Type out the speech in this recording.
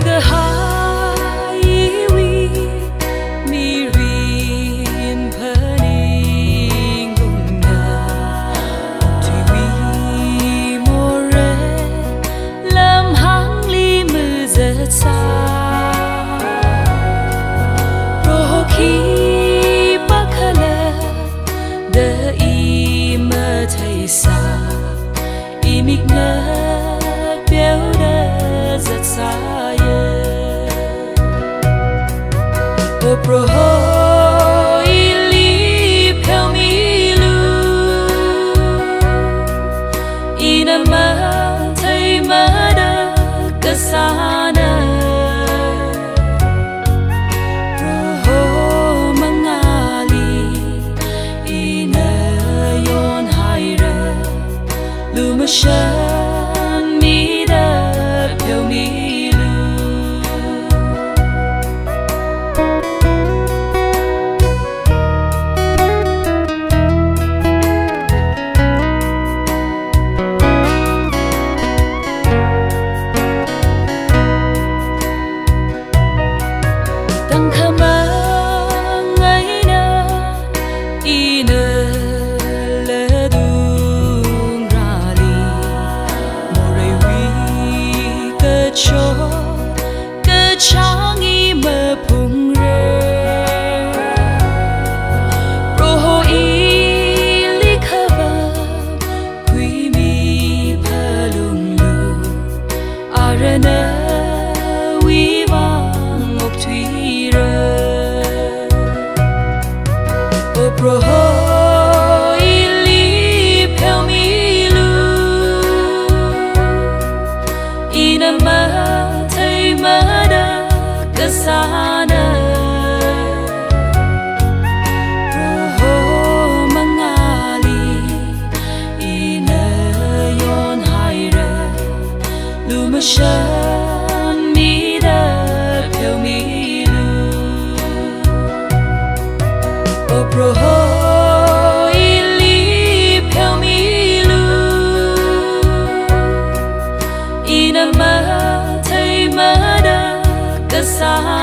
Thuikahai MIRIN Paning Gungna Thuy More Lam Hang Li Mư Zet Sa Rohi Bakala De Ima Thai Sa Imik Nga Béo Đa Zet Sa Pro ili pel mi lu ina ma thai ma da kasana pro mangali ina yon haira lu ma shan mi da pel mi Pro ili pel mi lu ina ma thai ma da kasana pro mangali ina yon haira lu ma shan mi da pel mi Pro ili pel mi lu ina ma thai ma da kasana